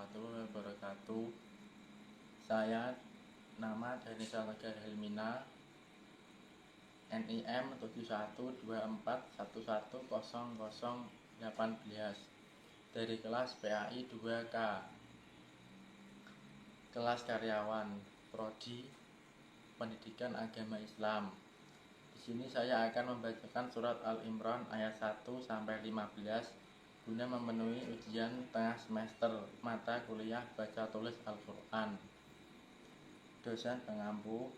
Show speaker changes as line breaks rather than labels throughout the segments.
warahmatullahi wabarakatuh. Saya nama Danisha Lega Helmina, NIM 7124110018 dari kelas PAI 2K, kelas karyawan Prodi Pendidikan Agama Islam. Di sini saya akan membacakan surat Al-Imran ayat 1 sampai 15 guna memenuhi ujian tengah semester mata kuliah baca tulis Al-Quran. Dosen pengampu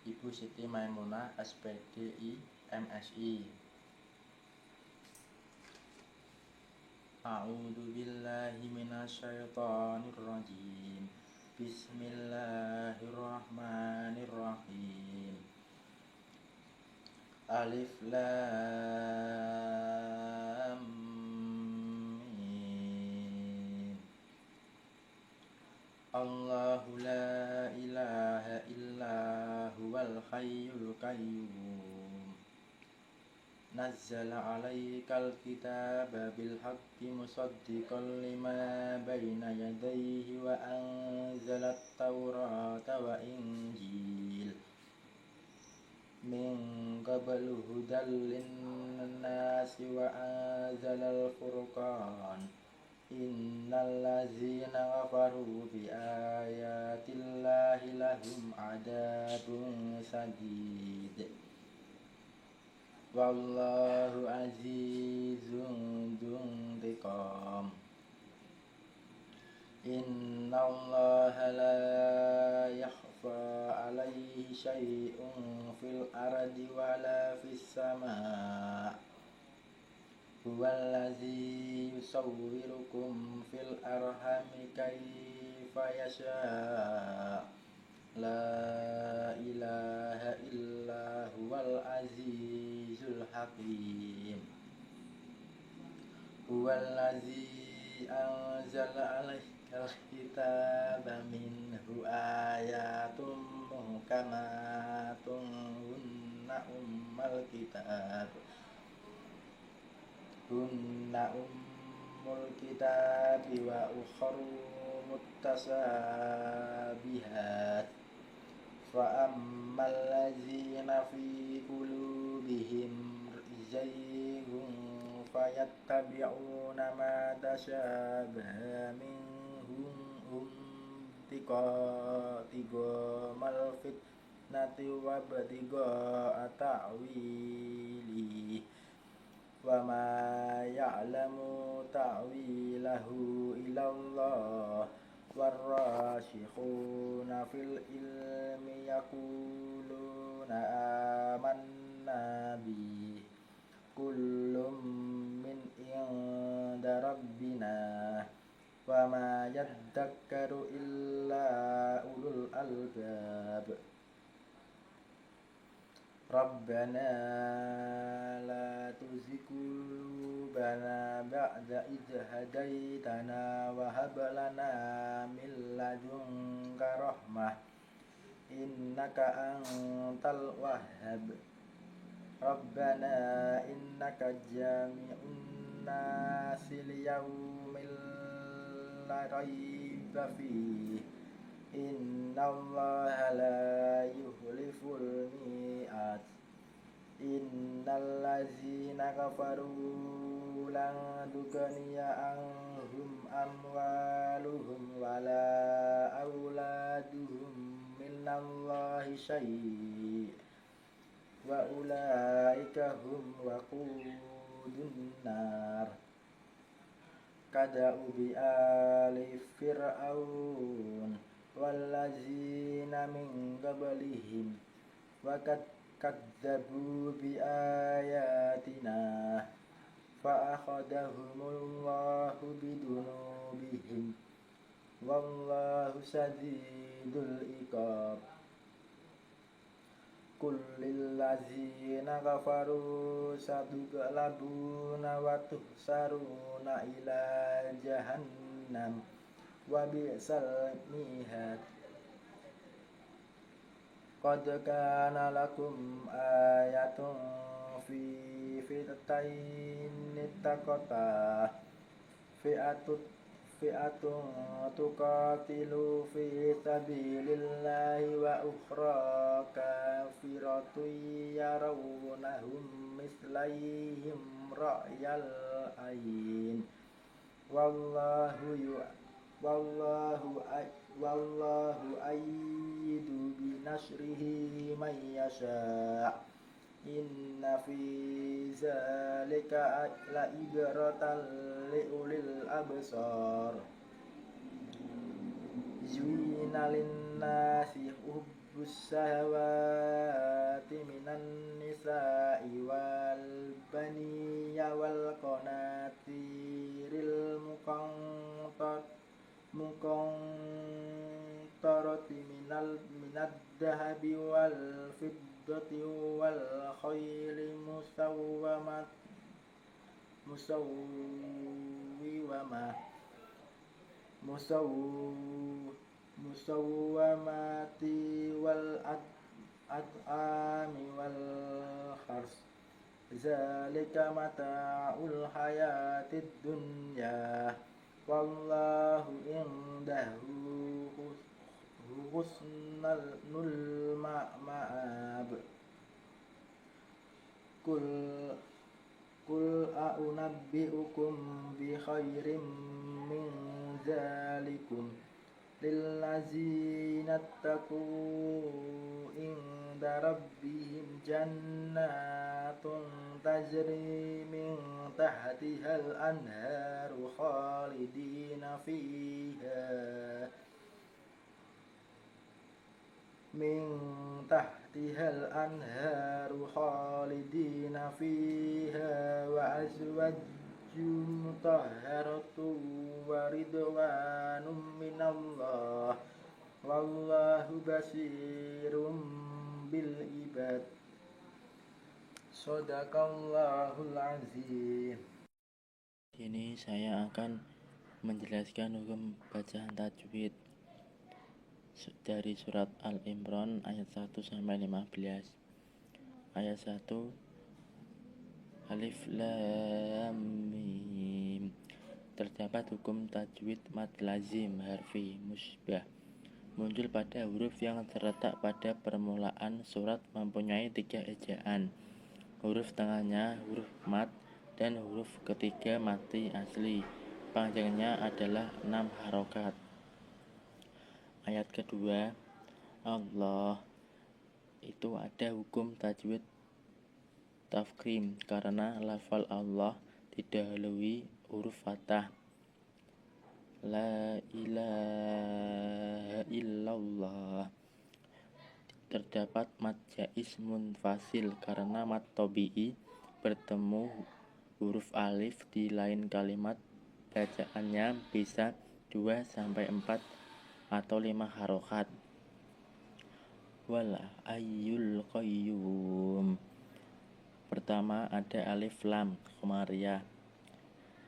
Ibu Siti Maimunah, SPDI, MSI. A'udzu billahi minasyaitonir rajim. Bismillahirrahmanirrahim. Alif Lam Mim. Allahu la ilaha illa huwal hayyul qayyum. Nazzala 'alaikal kitaba bil haqqi musaddiqan lima baina yadayhi wa anzalat tawrata wa injil min qablu hudal linnasi wa anzalal furqan. Innal ladzina kafaru bi ayatillahi lahum adzabun sadid. Wallahu azizun dzuntiqam. Innallaha la yakhfa 'alaihi syai'un fil ardi wala fis sama'. Huwallazi yusawwirukum fil arhami kaifa yasha'. La ilaha illa huwal azizul hakim. Huwallazi anzala 'alaikal kitaba minhu ayatun muhkamatun hunna ummul kitabi wa ukharu muttasabihat. Fa ammal ladzina fi qulubihim zayghun fayattabi'una ma tashabaha minhu ibtighaa'al fitnati wa ibtigha'a ta'wilihi wa ma ya'lamu ta'wilahu illallah. Warrashikhuna fil ilmi yaquluna amanna bihi kullum min inda rabbina wa ma yadhakkaru illa ulul albab. Rabbana la tuzigh qulubana ba'da idh hadaitana wa hab lana min ladunka rahmah innaka antal wahhab. Rabbana innaka jami'un nasi liyaumin la raiba fihi innallaha la yuhliful mi'ad. Innal ladzina kafaru lan tughniya anhum amwaluhum wala auladuhum minallahi syai' wa ulaika hum waqudun nar. Kada'u bi ali fir'aun wallazina min qablihim wa kadzabu bi ayatina fa akhadahumullahu bidunubihim wallahu sadidul iqab. Kullil ladzina kafaru satughlabuna wa tuhsaruna ila jahannam wa bi'sal mihad. Qad kana lakum ayatun fi fi'atayn taqata fi'atut fi'atun tuqatilu fi sabilillahi wa ukhra kafiratun yarawnahum mislayhim ra'yal ayn wallahu ayyidu binasrihi man yasha' inna fi zalika la ibratan li ulil absar zuyina linnasi hubbus syahawati minan nisa'i wal baniya wal qanatiril muqantarati minad dahabi wal fiddati wal khayli musawwamati wal at'ami wal khars zalika mata'ul hayatid dunya wallahu indahu husnul ma'ab Kul a'unabbi'ukum bi khairim min zalikum lillazina attaqu inda rabbihim jannatun tajri min tahtihal anharu khalidina fiha min tahtihal anharu khalidina fiha wa azwajun mutahharatu wa ridwanum minallah wallahu basirum bil ibad. Shadaqallahul azim. Ini saya akan menjelaskan hukum bacaan tajwid dari surat Al-Imran ayat 1 sampai 15. Ayat 1 Alif Lam Mim. Terdapat hukum tajwid mad lazim harfi musbah muncul pada huruf yang terletak pada permulaan surat mempunyai 3 ejaan. Huruf tengahnya huruf mad dan huruf ketiga mati asli. Panjangnya adalah 6 harokat. Ayat kedua Allah itu ada hukum tajwid tafkhim karena lafal Allah didahului huruf fathah. La ilaha illallah. Terdapat mad jaiz munfasil karena mad tabi'i bertemu huruf alif di lain kalimat bacaannya bisa 2 sampai 4 atau 5 harokat. Wal ayyul qayyum. Pertama ada alif lam qamariyah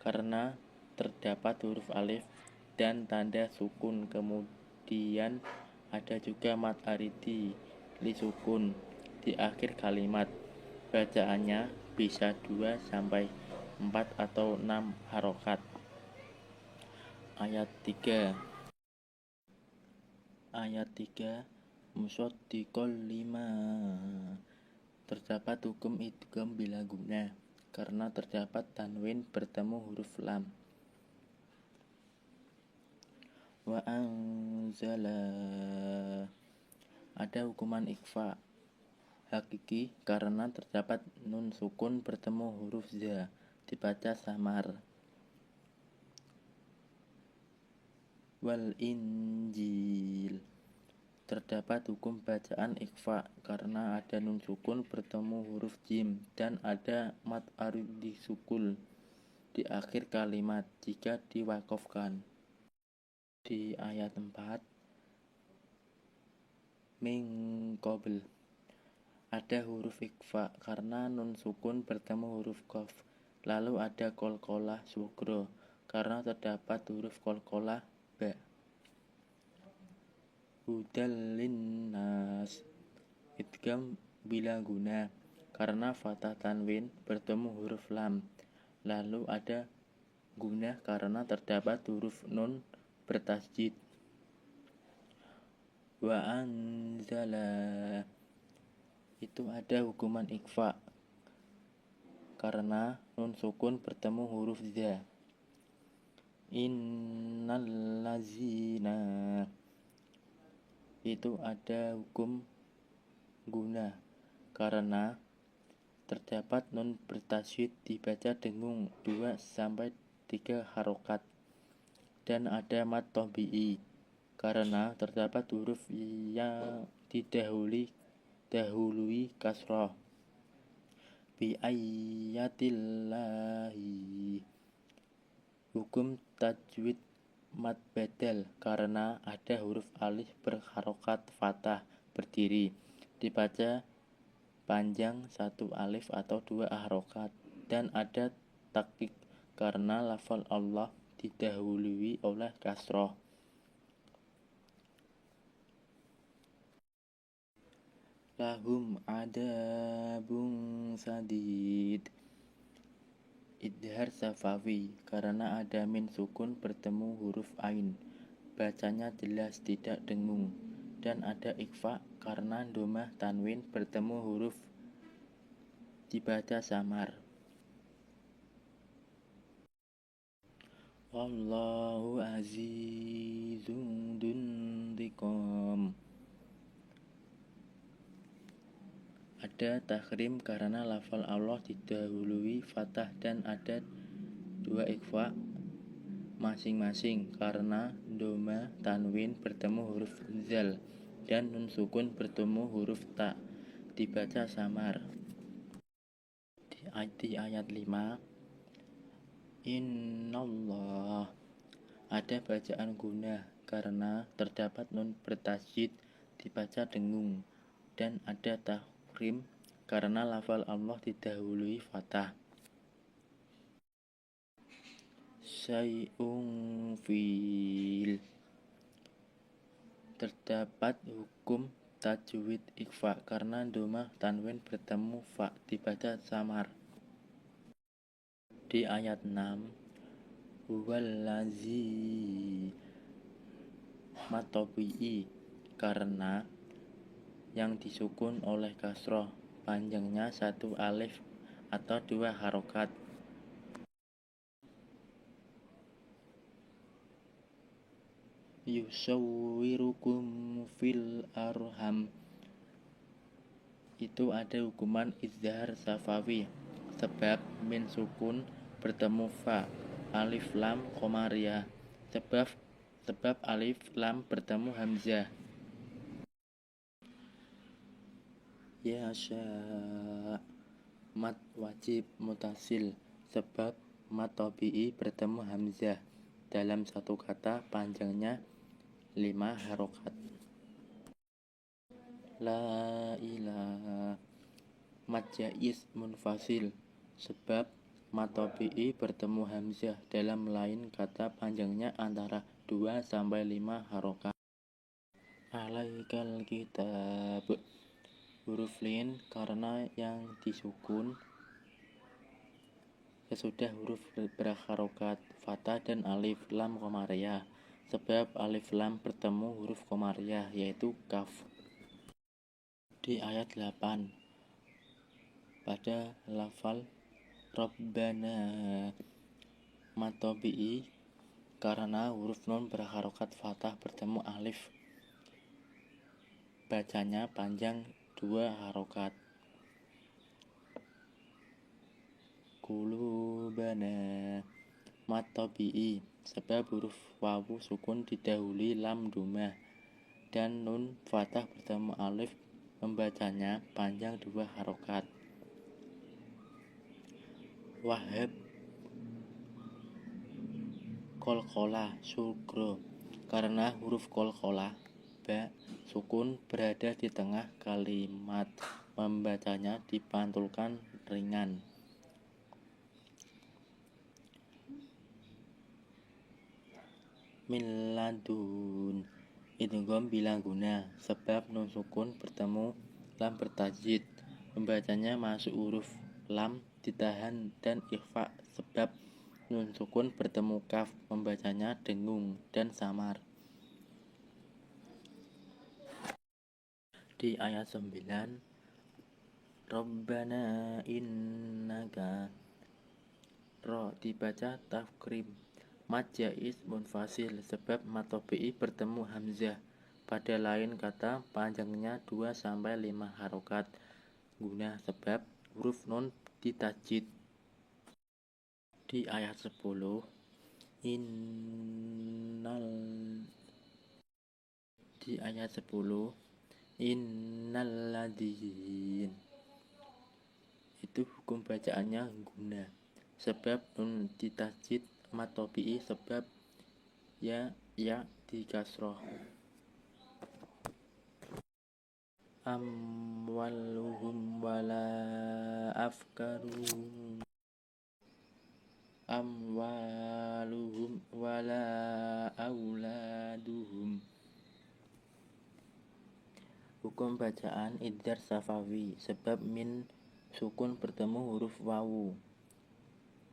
karena terdapat huruf alif dan tanda sukun. Kemudian ada juga mad aridi li sukun di akhir kalimat. Bacaannya bisa 2 sampai 4 atau 6 harokat. Ayat 3 musaddiqal lima. Terdapat hukum idgham bila guna karena terdapat tanwin bertemu huruf lam. Wa anzala. Ada hukuman ikhfa hakiki karena terdapat nun sukun bertemu huruf za, dibaca samar. Wal injil. Terdapat hukum bacaan ikhfa karena ada nun sukun bertemu huruf jim dan ada mad aridi sukul di akhir kalimat jika diwakofkan. Di ayat 4 min qabl ada huruf ikhfa karena nun sukun bertemu huruf qaf. Lalu ada qalqalah sugro karena terdapat huruf qalqalah ba. Hudal linnas. Idgham bila guna karena fathah tanwin bertemu huruf lam. Lalu ada gunah karena terdapat huruf nun bertasjid. Wa anzala itu ada hukuman ikhfa karena nun sukun bertemu huruf za. Innal lazina itu ada hukum gunah karena terdapat nun bertasydid dibaca dengung 2-3 harokat, dan ada mat tabi'i karena terdapat huruf yang didahului kasrah. Bi ayatillahi hukum tajwid mat badal karena ada huruf alif berharokat fathah berdiri dibaca panjang 1 alif atau 2 harokat, dan ada taqiq karena lafal Allah didahului oleh kasroh. Lahum adabun sadid idhar safawi karena ada min sukun bertemu huruf ain, bacanya jelas tidak dengung, dan ada ikhfa karena domah tanwin bertemu huruf dibaca samar. Wallahu azizun dzuntiqam ada takhrim karena lafal Allah didahului fathah, dan ada 2 ikhfa masing-masing karena doma tanwin bertemu huruf zal dan nun sukun bertemu huruf ta dibaca samar. Di ayat 5 Innallah ada bacaan gunah karena terdapat nun bertasydid dibaca dengung, dan ada takhrim karena lafal Allah didahului fathah. Syai'un fil terdapat hukum tajwid ikhfa karena domah tanwin bertemu fa dibaca samar. Di ayat 6 huwallazi matobi'i karena yang disukun oleh kasroh panjangnya 1 alif atau 2 harokat. Yusawwirukum fil arham itu ada hukuman izhar safawi sebab min sukun bertemu fa, alif lam komariah, sebab alif lam bertemu hamzah. Yasha mat wajib mutasil sebab mat tabi'i bertemu hamzah dalam satu kata panjangnya 5 harokat. La ilaha mat jaiz munfasil sebab mat tabi'i bertemu hamzah dalam lain kata panjangnya antara 2-5 harokat. Alaikal kitab huruf lin karena yang disukun sesudah huruf berharokat fathah dan alif lam komariah, sebab alif lam bertemu huruf komariah yaitu kaf. Di ayat 8 pada lafal Rabbana mat tabi'i karena huruf nun berharokat fathah bertemu alif, bacanya panjang 2 harokat. Qulubana mat tabi'i sebab huruf wawu sukun didahului lam domah dan nun fathah bertemu alif, membacanya panjang 2 harokat. Wahab kolkola sugro karena huruf kolkola ba sukun berada di tengah kalimat, membacanya dipantulkan ringan. Miladun idgham bila guna sebab nun sukun bertemu lam bertasydid, membacanya masuk huruf lam ditahan, dan ikhfa sebab nun sukun bertemu kaf, membacanya dengung dan samar. Di ayat 9, Rabbana innaka, ro dibaca tafkrim, mad jaiz munfasil sebab mad tabi'i bertemu hamzah. Pada lain kata panjangnya 2-5 harokat. Guna sebab huruf nun ditajwid. Di ayat 10, di ayat 10 innalladzin, itu hukum bacaannya guna sebab nun ditajwid mad tabi'i sebab ya di kasroh. Amwaluhum wala afkaruhum, amwaluhum wala auladuhum. Hukum bacaan idhar safawi sebab min sukun bertemu huruf wawu.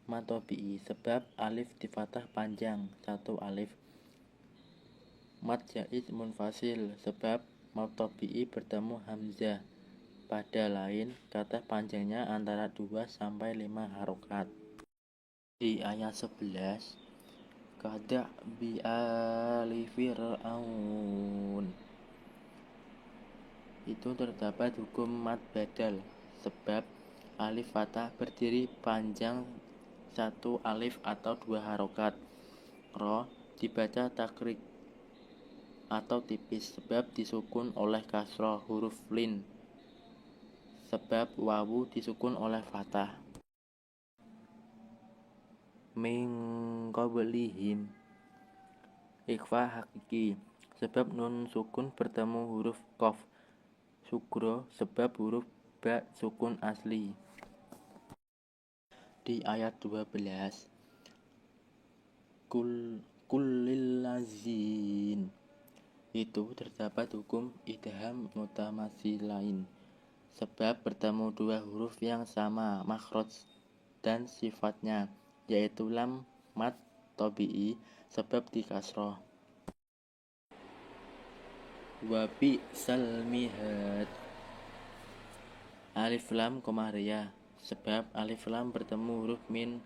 Mad tabi'i sebab alif di fathah panjang 1 alif. Mad jaiz munfasil sebab mad tabi'i bertemu hamzah. Pada lain kata panjangnya antara 2-5 harokat. Di ayat 11, kada bi ali fir'aun, itu terdapat hukum mad badal sebab alif fathah berdiri panjang 1 alif atau 2 harokat. Ro dibaca takrik atau tipis sebab disukun oleh kasroh huruf lin, sebab wawu disukun oleh fathah. Min qablihim, ikhfa hakiki sebab nun sukun bertemu huruf qaf. Sugro sebab huruf ba sukun asli. Di ayat 12, kullillazin, itu terdapat hukum idgham mutamatsilain sebab bertemu 2 huruf yang sama makhraj dan sifatnya, yaitu lam mad tabi'i sebab di kasroh. Wa bi'sal mihad, alif lam komariah sebab alif lam bertemu huruf min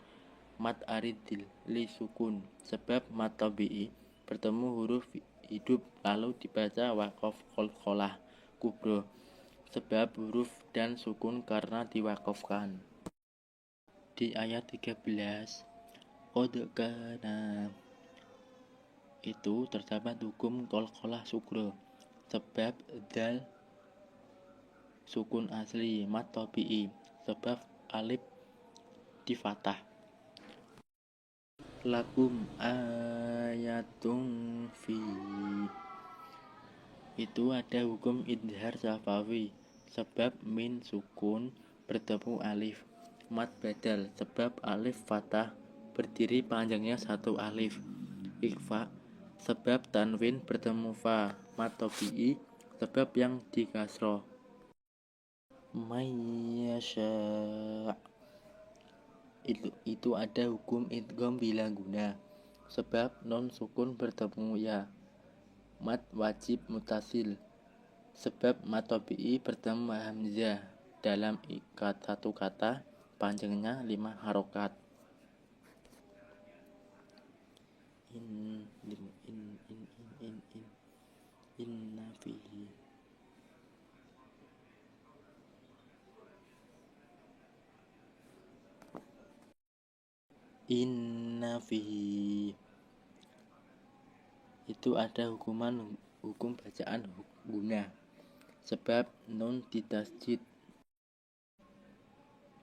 mad aridil li sukun sebab mad tabi'i bertemu huruf hidup lalu dibaca waqaf qalqalah kubro sebab huruf dan sukun karena diwakafkan. Di ayat 13, qad kana, itu terdapat hukum qalqalah sugro sebab dal sukun asli mad tabi'i sebab alif di fathah. Lakum ayatun fi, itu ada hukum idhar safawi sebab min sukun bertemu alif. Mad badal sebab alif fathah berdiri panjangnya 1 alif. Ikhfa sebab tanwin bertemu fa. Mad tabi'i sebab yang di kasroh. Mayyasha', itu ada hukum idgham bila guna sebab non sukun bertemu ya. Mad wajib mutasil sebab mad tabi'i bertemu hamzah dalam satu kata panjangnya 5 harokat. Inna fihi, inna fihi, itu ada hukum bacaan guna sebab nun ditasjid.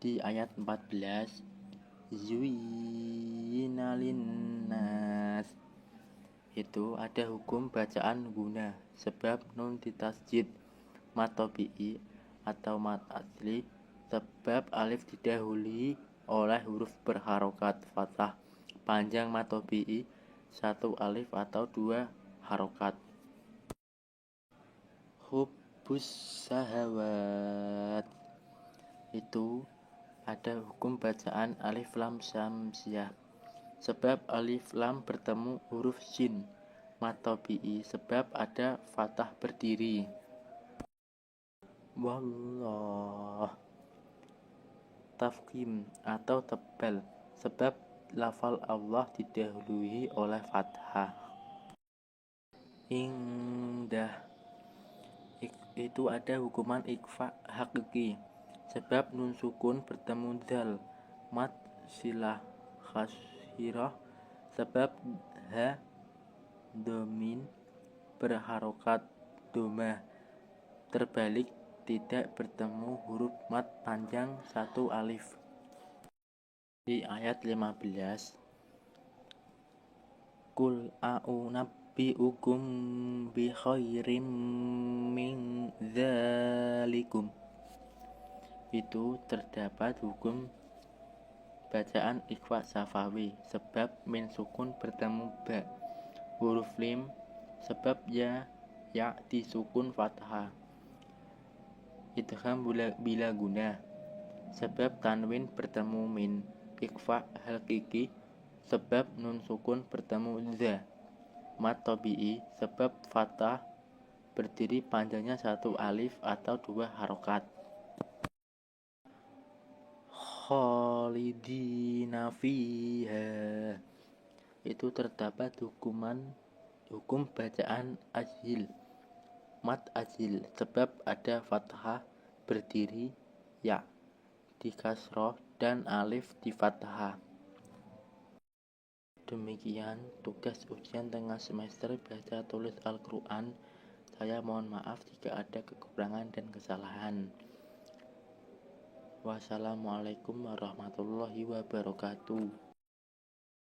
Di ayat 14, zuyyina linnas, itu ada hukum bacaan guna sebab nun ditasjid mad tabi'i atau mad asli sebab alif didahului oleh huruf berharokat fathah panjang mad tabi'i 1 alif atau 2 harokat. Hubbus sahawat, itu ada hukum bacaan alif lam syamsiah sebab alif lam bertemu huruf shin. Mad tabi'i sebab ada fathah berdiri. Wallah. Tafkhim atau tebal sebab lafal Allah didahului oleh fathah. Indah itu ada hukuman ikhfa hakiki sebab nun sukun bertemu dal. Mad silah khasirah sebab ha domin berharokat domah. Terbalik tidak bertemu huruf mad panjang satu alif. Di ayat 15, Qul a'unabbi'ukum bi khairim min dzalikum. Itu terdapat hukum bacaan ikhfa safawi sebab min sukun bertemu ba. Huruf lim sebab ya disukun fathah. Idgham bila guna sebab tanwin bertemu min. Ikhfa hakiki sebab nun sukun bertemu za. Mad tabi'i sebab fathah berdiri panjangnya satu alif atau dua harokat. Khalidina fiha itu terdapat hukum bacaan ajil. Mad ajil sebab ada fathah berdiri ya di kasroh dan alif di fathah. Demikian tugas ujian tengah semester baca tulis Al-Quran. Saya mohon maaf jika ada kekurangan dan kesalahan. Wassalamualaikum warahmatullahi wabarakatuh.